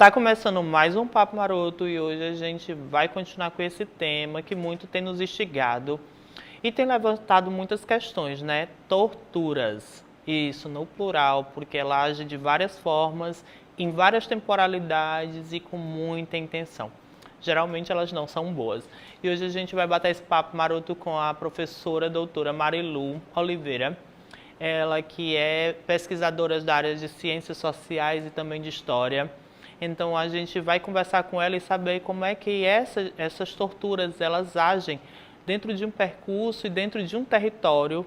Tá começando mais um Papo Maroto e hoje a gente vai continuar com esse tema que muito tem nos instigado e tem levantado muitas questões, né? Torturas. Isso no plural, porque ela age de várias formas, em várias temporalidades e com muita intenção. Geralmente elas não são boas. E hoje a gente vai bater esse papo maroto com a professora doutora Marilu Oliveira. Ela que é pesquisadora da área de ciências sociais e também de história. Então a gente vai conversar com ela e saber como é que essas torturas elas agem dentro de um percurso e dentro de um território,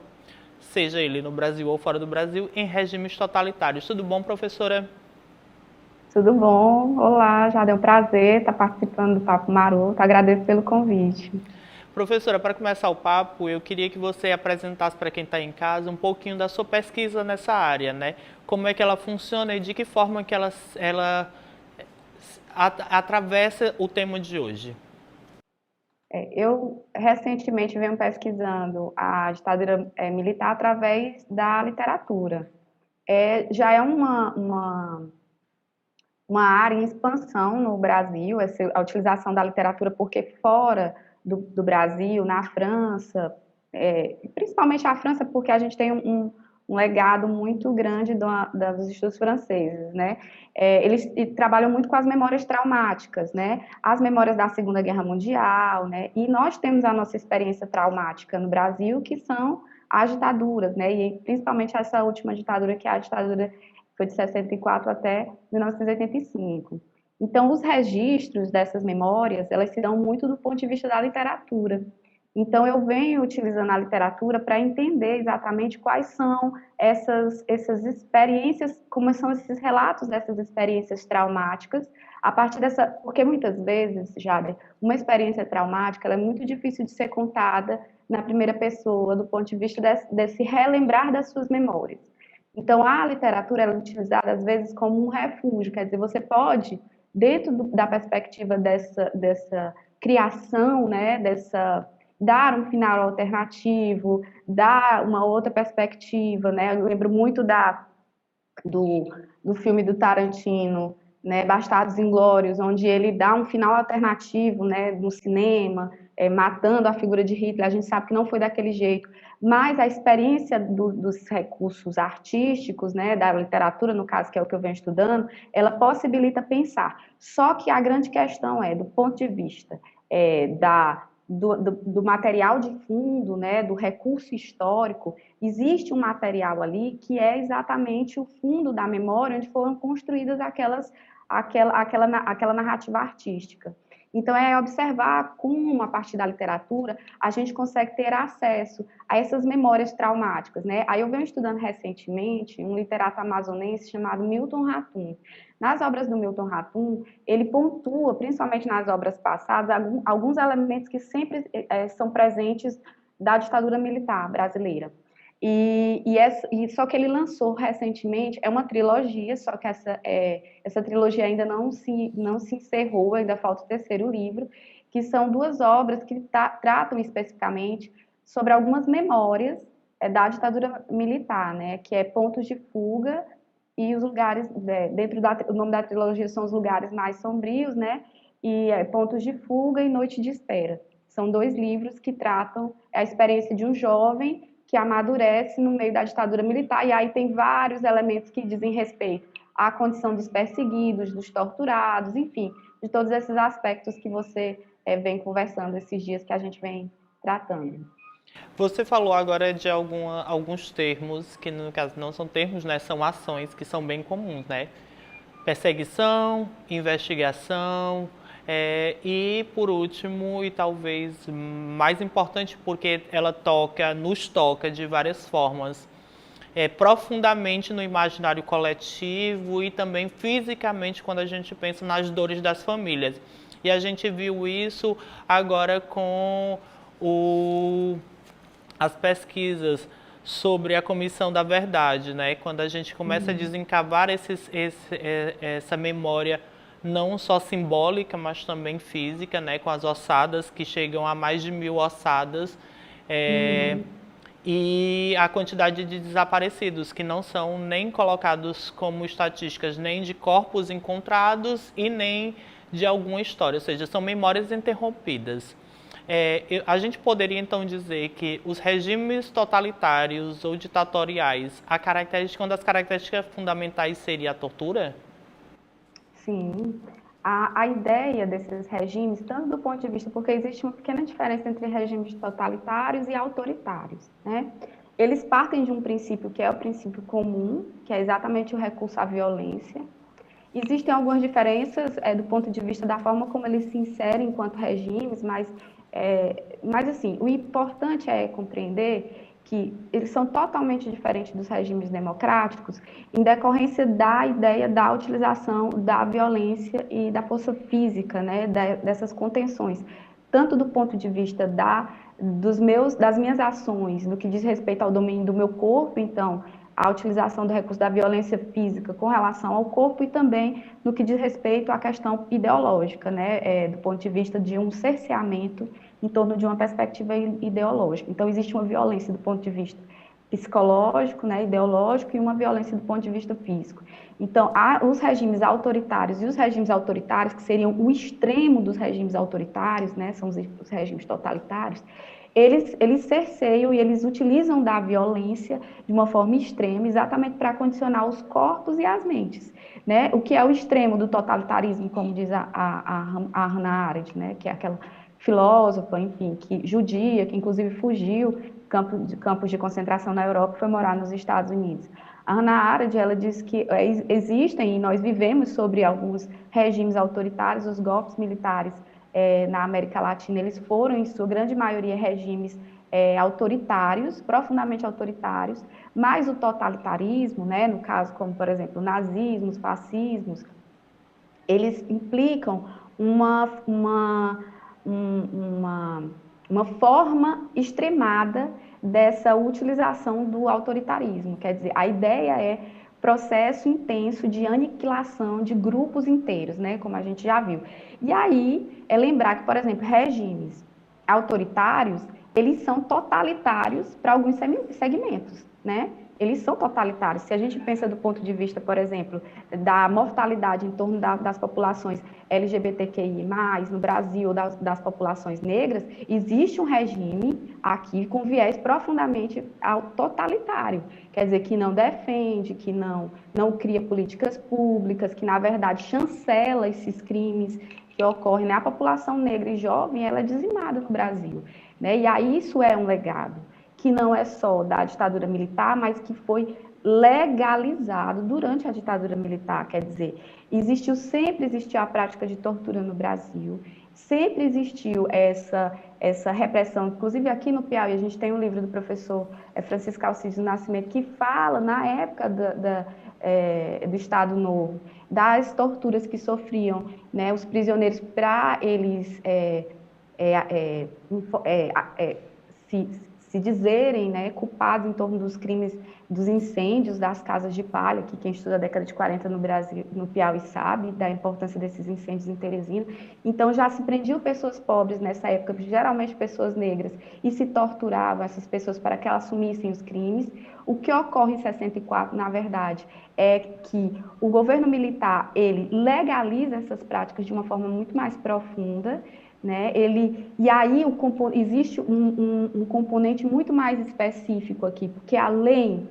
seja ele no Brasil ou fora do Brasil, em regimes totalitários. Tudo bom, professora? Tudo bom? Olá, já deu um prazer estar participando do Papo Maroto. Agradeço pelo convite. Professora, para começar o papo, eu queria que você apresentasse para quem está em casa um pouquinho da sua pesquisa nessa área, né? Como é que ela funciona e de que forma que ela atravessa o tema de hoje. Eu recentemente venho pesquisando a ditadura militar através da literatura. Já é uma área em expansão no Brasil, a utilização da literatura, porque fora do Brasil, na França, principalmente a França, porque a gente tem um legado muito grande dos estudos franceses, né? Eles trabalham muito com as memórias traumáticas, né? As memórias da Segunda Guerra Mundial, né? E nós temos a nossa experiência traumática no Brasil, que são as ditaduras, né? E principalmente essa última ditadura, que é a ditadura foi de 64 até 1985. Então, os registros dessas memórias, elas se dão muito do ponto de vista da literatura. Então, eu venho utilizando a literatura para entender exatamente quais são essas experiências, como são esses relatos dessas experiências traumáticas, a partir dessa. Porque muitas vezes, Jade, uma experiência traumática ela é muito difícil de ser contada na primeira pessoa, do ponto de vista desse relembrar das suas memórias. Então, a literatura é utilizada, às vezes, como um refúgio, quer dizer, você pode, dentro da perspectiva dessa criação, né, dar um final alternativo, dar uma outra perspectiva, né? Eu lembro muito do, do filme do Tarantino, né, Bastardos Inglórios, onde ele dá um final alternativo, né, no cinema, matando a figura de Hitler. A gente sabe que não foi daquele jeito, mas a experiência dos recursos artísticos, né, da literatura, no caso, que é o que eu venho estudando, ela possibilita pensar. Só que a grande questão do ponto de vista do material de fundo, né, do recurso histórico, existe um material ali que é exatamente o fundo da memória onde foram construídas aquela narrativa artística. Então, é observar como, a partir da literatura, a gente consegue ter acesso a essas memórias traumáticas, né? Aí eu venho estudando recentemente um literato amazonense chamado Milton Ratum. Nas obras do Milton Ratum, ele pontua, principalmente nas obras passadas, alguns elementos que sempre são presentes da ditadura militar brasileira. Só que ele lançou recentemente, é uma trilogia, só que essa trilogia ainda não se encerrou, ainda falta o terceiro livro, que são duas obras que tratam especificamente sobre algumas memórias da ditadura militar, né, que é Pontos de Fuga e os lugares, o nome da trilogia são os lugares mais sombrios, né, e Pontos de Fuga e Noite de Espera. São dois livros que tratam a experiência de um jovem que amadurece no meio da ditadura militar, e aí tem vários elementos que dizem respeito à condição dos perseguidos, dos torturados, enfim, de todos esses aspectos que você vem conversando esses dias que a gente vem tratando. Você falou agora de alguns termos, que no caso não são termos, né? São ações que são bem comuns, né? Perseguição, investigação, e por último, e talvez mais importante, porque ela nos toca de várias formas, profundamente no imaginário coletivo e também fisicamente quando a gente pensa nas dores das famílias. E a gente viu isso agora com as pesquisas sobre a Comissão da Verdade, né? Quando a gente começa a desencavar essa memória não só simbólica, mas também física, né? Com as ossadas, que chegam a mais de 1000 ossadas. e a quantidade de desaparecidos, que não são nem colocados como estatísticas nem de corpos encontrados e nem de alguma história, ou seja, são memórias interrompidas. A gente poderia então dizer que os regimes totalitários ou ditatoriais, uma das características fundamentais seria a tortura? Sim, a ideia desses regimes, tanto do ponto de vista, porque existe uma pequena diferença entre regimes totalitários e autoritários, né? Eles partem de um princípio que é o princípio comum, que é exatamente o recurso à violência. Existem algumas diferenças do ponto de vista da forma como eles se inserem enquanto regimes, mas assim, o importante é compreender que eles são totalmente diferentes dos regimes democráticos em decorrência da ideia da utilização da violência e da força física, né, dessas contenções, tanto do ponto de vista das minhas ações, no que diz respeito ao domínio do meu corpo, então, a utilização do recurso da violência física com relação ao corpo e também no que diz respeito à questão ideológica, né, do ponto de vista de um cerceamento em torno de uma perspectiva ideológica. Então, existe uma violência do ponto de vista psicológico, né, ideológico, e uma violência do ponto de vista físico. Então, há os regimes autoritários e os regimes autoritários, que seriam o extremo dos regimes autoritários, né, são os regimes totalitários, eles cerceiam e eles utilizam da violência de uma forma extrema, exatamente para condicionar os corpos e as mentes, né? O que é o extremo do totalitarismo, como diz a Hannah Arendt, né? Que é aquela filósofa, enfim, judia, que inclusive fugiu campos de concentração na Europa e foi morar nos Estados Unidos. A Hannah Arendt, ela diz que existem, e nós vivemos sobre alguns regimes autoritários, os golpes militares na América Latina, eles foram, em sua grande maioria, regimes autoritários, profundamente autoritários, mas o totalitarismo, né, no caso como, por exemplo, nazismos, fascismos, eles implicam uma forma extremada dessa utilização do autoritarismo. Quer dizer, a ideia é processo intenso de aniquilação de grupos inteiros, né, como a gente já viu. E aí é lembrar que, por exemplo, regimes autoritários, eles são totalitários para alguns segmentos, né? Eles são totalitários. Se a gente pensa do ponto de vista, por exemplo, da mortalidade em torno das populações LGBTQI+, no Brasil, ou das populações negras, existe um regime aqui com viés profundamente totalitário. Quer dizer, que não defende, que não cria políticas públicas, que, na verdade, chancela esses crimes que ocorrem, né? A população negra e jovem, ela é dizimada no Brasil, né? E aí isso é um legado que não é só da ditadura militar, mas que foi legalizado durante a ditadura militar. Quer dizer, sempre existiu a prática de tortura no Brasil, sempre existiu essa repressão. Inclusive aqui no Piauí, a gente tem um livro do professor Francisco Alcides do Nascimento, que fala, na época do Estado Novo, das torturas que sofriam, né, os prisioneiros para eles se dizerem, né, culpados em torno dos crimes, dos incêndios das casas de palha, que quem estuda a década de 40 no Brasil, no Piauí, sabe da importância desses incêndios em Teresina. Então já se prendiam pessoas pobres nessa época, geralmente pessoas negras, e se torturavam essas pessoas para que elas assumissem os crimes. O que ocorre em 64, na verdade, é que o governo militar, ele legaliza essas práticas de uma forma muito mais profunda, né? E aí existe um componente muito mais específico aqui, porque além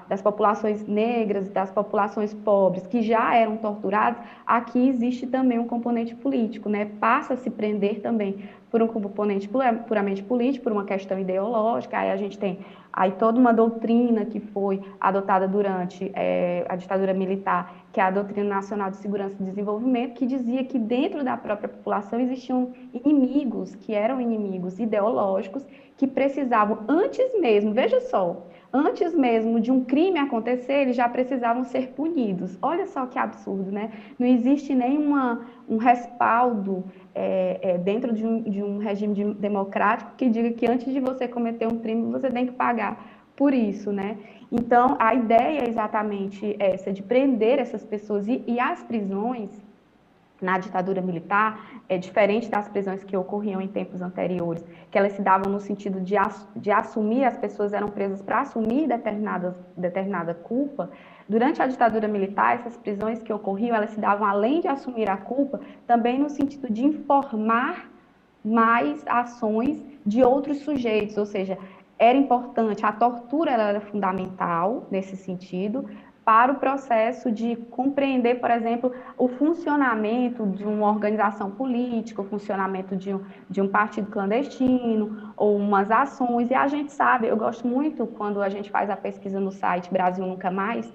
das populações negras, das populações pobres, que já eram torturadas, aqui existe também um componente político, né? Passa a se prender também por um componente puramente político, por uma questão ideológica. Aí a gente tem toda uma doutrina que foi adotada durante a ditadura militar, que é a Doutrina Nacional de Segurança e Desenvolvimento, que dizia que dentro da própria população existiam inimigos, que eram inimigos ideológicos, que precisavam, antes mesmo, veja só, antes mesmo de um crime acontecer, eles já precisavam ser punidos. Olha só que absurdo, né? Não existe um respaldo dentro de um regime democrático que diga que antes de você cometer um crime, você tem que pagar por isso, né? Então, a ideia é exatamente essa, de prender essas pessoas. E as prisões, na ditadura militar, é diferente das prisões que ocorriam em tempos anteriores, que elas se davam no sentido de assumir, as pessoas eram presas para assumir determinada culpa. Durante a ditadura militar, essas prisões que ocorriam, elas se davam, além de assumir a culpa, também no sentido de informar mais ações de outros sujeitos, ou seja, era importante, a tortura ela era fundamental nesse sentido, para o processo de compreender, por exemplo, o funcionamento de uma organização política, o funcionamento de um partido clandestino, ou umas ações. E a gente sabe, eu gosto muito quando a gente faz a pesquisa no site Brasil Nunca Mais,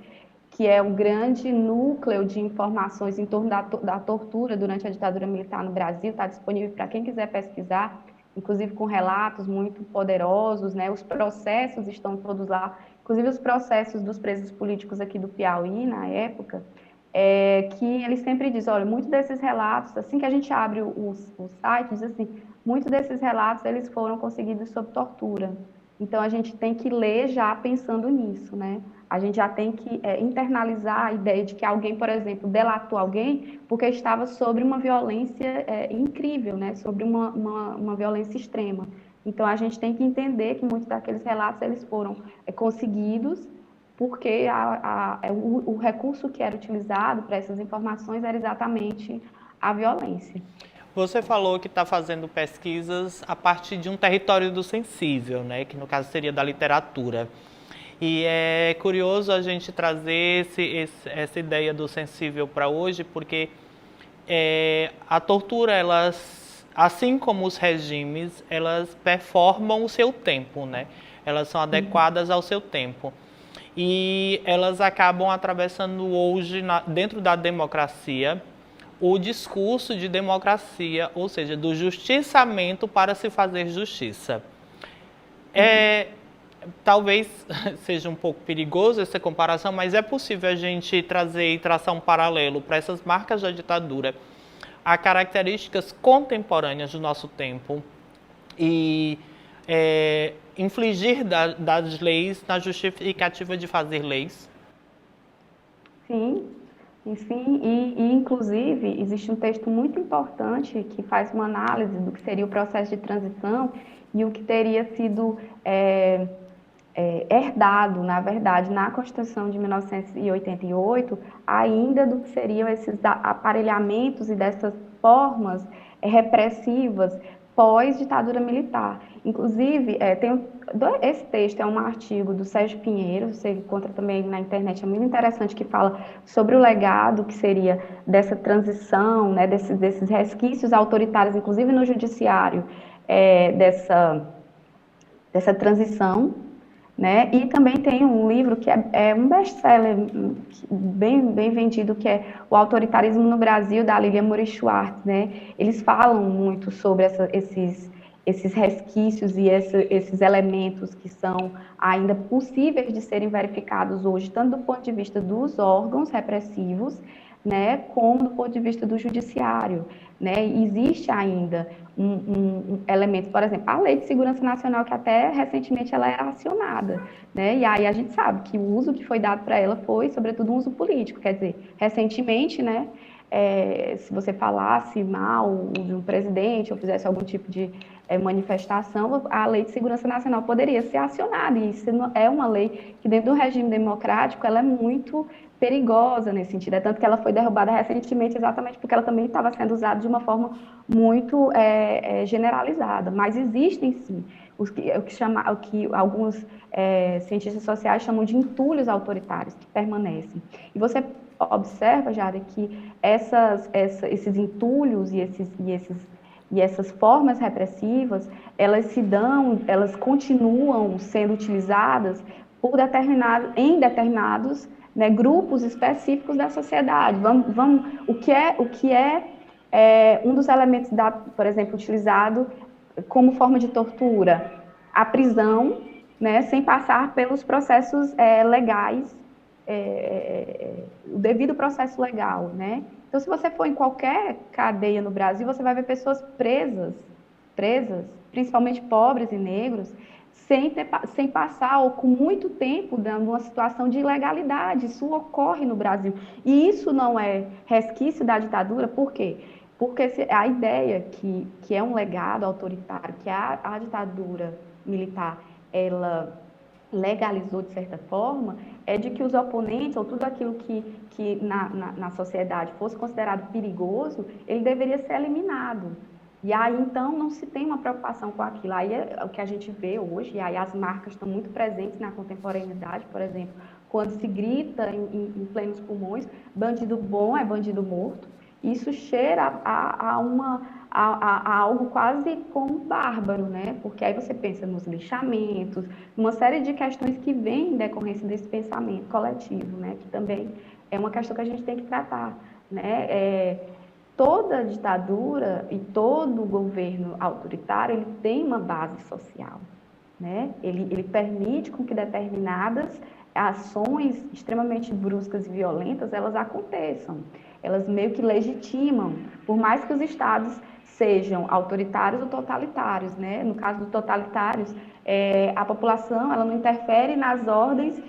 que é um grande núcleo de informações em torno da tortura durante a ditadura militar no Brasil, está disponível para quem quiser pesquisar, inclusive com relatos muito poderosos, né? Os processos estão todos lá, inclusive os processos dos presos políticos aqui do Piauí, na época, que ele sempre diz, olha, muitos desses relatos, assim que a gente abre o site, diz assim, muitos desses relatos, eles foram conseguidos sob tortura. Então, a gente tem que ler já pensando nisso, né? A gente já tem que internalizar a ideia de que alguém, por exemplo, delatou alguém porque estava sobre uma violência incrível, né? Sobre uma violência extrema. Então, a gente tem que entender que muitos daqueles relatos eles foram conseguidos porque o recurso que era utilizado para essas informações era exatamente a violência. Você falou que está fazendo pesquisas a partir de um território do sensível, né? Que no caso seria da literatura. E é curioso a gente trazer essa ideia do sensível para hoje, porque a tortura, assim como os regimes, elas performam o seu tempo, né? Elas são adequadas ao seu tempo. E elas acabam atravessando hoje, dentro da democracia, o discurso de democracia, ou seja, do justiçamento para se fazer justiça. Talvez seja um pouco perigoso essa comparação, mas é possível a gente trazer e traçar um paralelo para essas marcas da ditadura a características contemporâneas do nosso tempo e infligir das leis na justificativa de fazer leis? Sim, inclusive existe um texto muito importante que faz uma análise do que seria o processo de transição e o que teria sido herdado, na verdade, na Constituição de 1988, ainda do que seriam esses aparelhamentos e dessas formas repressivas pós-ditadura militar. Inclusive, esse texto é um artigo do Sérgio Pinheiro, você encontra também na internet, é muito interessante, que fala sobre o legado que seria dessa transição, né, desses resquícios autoritários, inclusive no judiciário, dessa transição, né? E também tem um livro que é um best-seller bem vendido, que é O Autoritarismo no Brasil, da Lilian Muri Schwartz, né? Eles falam muito sobre esses resquícios e esses elementos que são ainda possíveis de serem verificados hoje, tanto do ponto de vista dos órgãos repressivos, né, como do ponto de vista do judiciário, né? Existe ainda um elemento, por exemplo, a Lei de Segurança Nacional, que até recentemente ela era acionada, né? E aí a gente sabe que o uso que foi dado para ela foi, sobretudo, um uso político, quer dizer, recentemente, né, se você falasse mal de um presidente ou fizesse algum tipo de manifestação, a Lei de Segurança Nacional poderia ser acionada, e isso é uma lei que, dentro do regime democrático, ela é muito perigosa nesse sentido, é tanto que ela foi derrubada recentemente exatamente porque ela também estava sendo usada de uma forma muito generalizada, mas existem sim o que alguns cientistas sociais chamam de entulhos autoritários que permanecem. E você observa, Jada, que esses entulhos e essas formas repressivas, elas continuam sendo utilizadas em determinados, né, grupos específicos da sociedade. O que é um dos elementos, por exemplo, utilizado como forma de tortura? A prisão, né, sem passar pelos processos legais, o devido processo legal, né? Então, se você for em qualquer cadeia no Brasil, você vai ver pessoas presas, principalmente pobres e negros, sem passar ou com muito tempo dando uma situação de ilegalidade. Isso ocorre no Brasil. E isso não é resquício da ditadura, por quê? Porque a ideia que é um legado autoritário, que a ditadura militar, ela legalizou de certa forma, é de que os oponentes, ou tudo aquilo que na sociedade fosse considerado perigoso, ele deveria ser eliminado. E aí, então, não se tem uma preocupação com aquilo. Aí é o que a gente vê hoje, e aí as marcas estão muito presentes na contemporaneidade, por exemplo, quando se grita em plenos pulmões, bandido bom é bandido morto, isso cheira a algo quase como bárbaro, né? Porque aí você pensa nos lixamentos, uma série de questões que vêm em decorrência desse pensamento coletivo, né? Que também é uma questão que a gente tem que tratar, né? Toda ditadura e todo governo autoritário, ele tem uma base social, né? Ele permite com que determinadas ações extremamente bruscas e violentas, elas aconteçam. Elas meio que legitimam, por mais que os estados sejam autoritários ou totalitários, né? No caso dos totalitários, a população ela não interfere nas ordens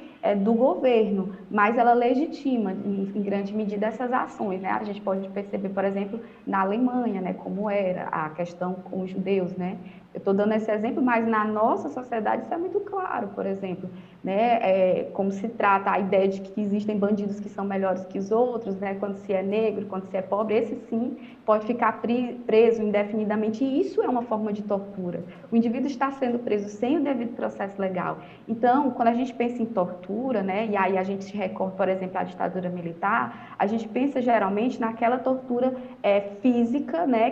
do governo, mas ela legitima, em grande medida, essas ações, né? A gente pode perceber, por exemplo, na Alemanha, né, como era a questão com os judeus, né? Eu estou dando esse exemplo, mas na nossa sociedade isso é muito claro, por exemplo, né? Como se trata a ideia de que existem bandidos que são melhores que os outros, né? Quando se é negro, quando se é pobre, esse sim pode ficar preso indefinidamente, e isso é uma forma de tortura. O indivíduo está sendo preso sem o devido processo legal. Então, quando a gente pensa em tortura, né? E aí a gente se recorre, por exemplo, à ditadura militar, a gente pensa geralmente naquela tortura física, né?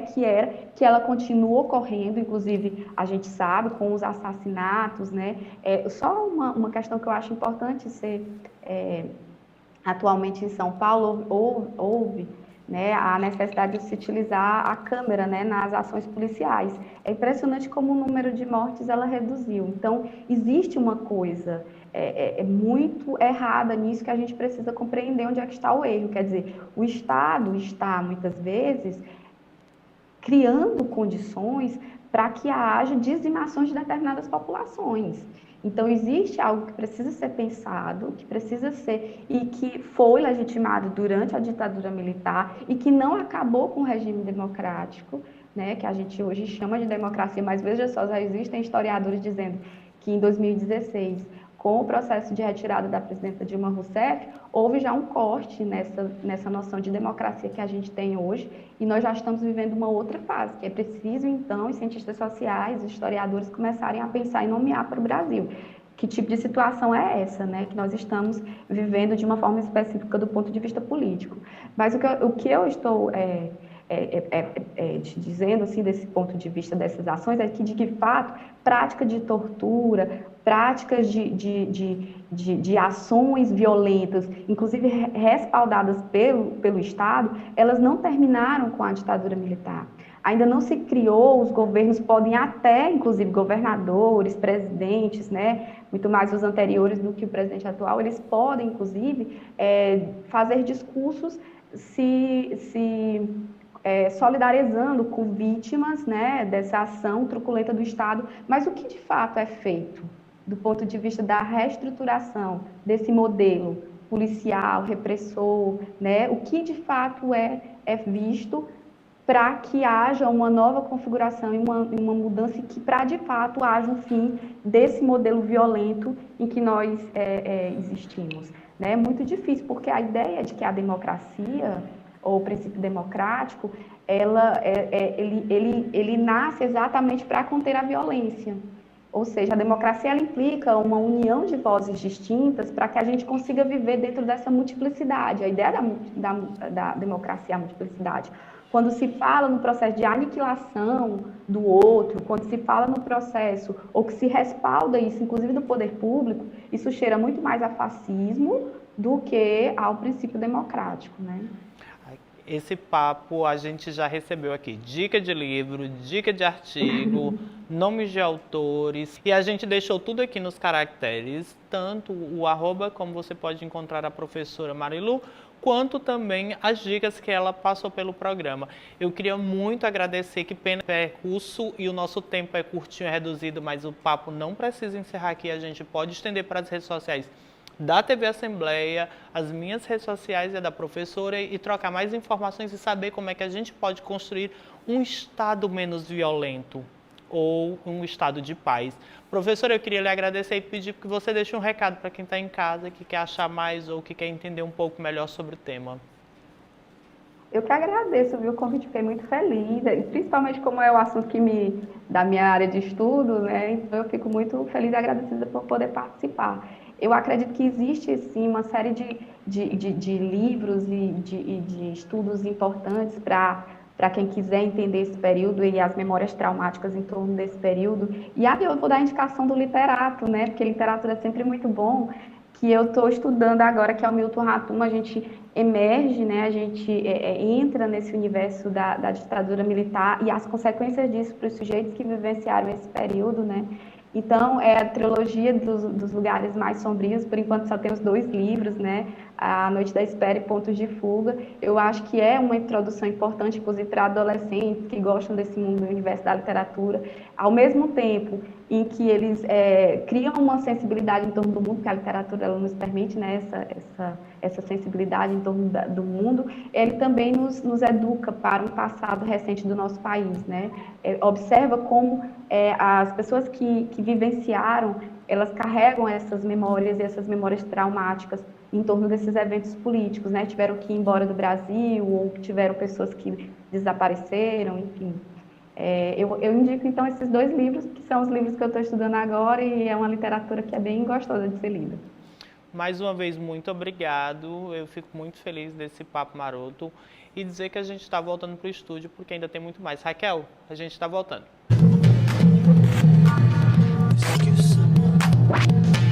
Que ela continua ocorrendo, inclusive a gente sabe com os assassinatos, né? Só uma questão que eu acho importante ser atualmente em São Paulo houve, né, a necessidade de se utilizar a câmera, né, nas ações policiais. É impressionante como o número de mortes ela reduziu. Então, existe uma coisa muito errada nisso que a gente precisa compreender onde é que está o erro. Quer dizer, o Estado está, muitas vezes, criando condições para que haja dizimações de determinadas populações. Então, existe algo que precisa ser pensado, que precisa ser, e que foi legitimado durante a ditadura militar e que não acabou com o regime democrático, né, que a gente hoje chama de democracia, mas veja só, já existem historiadores dizendo que em 2016, com o processo de retirada da presidenta Dilma Rousseff, houve já um corte nessa noção de democracia que a gente tem hoje, e nós já estamos vivendo uma outra fase, que é preciso, então, os cientistas sociais, os historiadores começarem a pensar em nomear para o Brasil. Que tipo de situação é essa, né, que nós estamos vivendo de uma forma específica do ponto de vista político. Mas o que eu estou te dizendo, assim, desse ponto de vista dessas ações, é que, de fato, prática de tortura, práticas de ações violentas, inclusive respaldadas pelo Estado, elas não terminaram com a ditadura militar. Ainda não se criou, os governos podem até, inclusive governadores, presidentes, né, muito mais os anteriores do que o presidente atual, eles podem, inclusive, fazer discursos solidarizando com vítimas, né, dessa ação truculenta do Estado, mas o que de fato é feito do ponto de vista da reestruturação desse modelo policial, repressor, né, o que de fato é visto para que haja uma nova configuração e uma mudança e que, para de fato, haja um fim desse modelo violento em que nós existimos. Né? É muito difícil, porque a ideia de que a democracia, ou o princípio democrático, ele nasce exatamente para conter a violência. Ou seja, a democracia ela implica uma união de vozes distintas para que a gente consiga viver dentro dessa multiplicidade. A ideia da democracia é a multiplicidade. Quando se fala no processo de aniquilação do outro, quando se fala no processo, ou que se respalda isso, inclusive do poder público, isso cheira muito mais a fascismo do que ao princípio democrático, né? Esse papo a gente já recebeu aqui dica de livro, dica de artigo, nomes de autores, e a gente deixou tudo aqui nos caracteres, tanto o arroba como você pode encontrar a professora Marilu, quanto também as dicas que ela passou pelo programa. Eu queria muito agradecer, que pena que é curso e o nosso tempo é curtinho, é reduzido, mas o papo não precisa encerrar aqui, a gente pode estender para as redes sociais da TV Assembleia, as minhas redes sociais e a da professora, e trocar mais informações e saber como é que a gente pode construir um estado menos violento ou um estado de paz. Professora, eu queria lhe agradecer e pedir que você deixe um recado para quem está em casa, que quer achar mais ou que quer entender um pouco melhor sobre o tema. Eu que agradeço, viu, o convite, fiquei muito feliz, e principalmente como é o assunto da minha área de estudo, né, então eu fico muito feliz e agradecida por poder participar. Eu acredito que existe, sim, uma série de livros e de estudos importantes para quem quiser entender esse período e as memórias traumáticas em torno desse período. E aí eu vou dar a indicação do literato, né, porque literatura é sempre muito bom, que eu estou estudando agora, que é o Milton Ratum. A gente emerge, né, a gente entra nesse universo da ditadura militar e as consequências disso para os sujeitos que vivenciaram esse período, né. Então, é a trilogia dos lugares mais sombrios. Por enquanto só temos 2 livros, né? A Noite da Espera e Pontos de Fuga. Eu acho que é uma introdução importante, inclusive para adolescentes que gostam desse mundo do universo da literatura, ao mesmo tempo em que eles criam uma sensibilidade em torno do mundo, que a literatura ela nos permite, né? Essa sensibilidade em torno do mundo. Ele também nos educa para um passado recente do nosso país, né? Observa como as pessoas que vivenciaram, elas carregam essas memórias e essas memórias traumáticas em torno desses eventos políticos, né? Tiveram que ir embora do Brasil, ou tiveram pessoas que desapareceram, enfim. Eu indico, então, esses 2 livros, que são os livros que eu estou estudando agora, e é uma literatura que é bem gostosa de ser lida. Mais uma vez, muito obrigado. Eu fico muito feliz desse papo maroto. E dizer que a gente está voltando para o estúdio, porque ainda tem muito mais. Raquel, a gente está voltando. Thank you so much.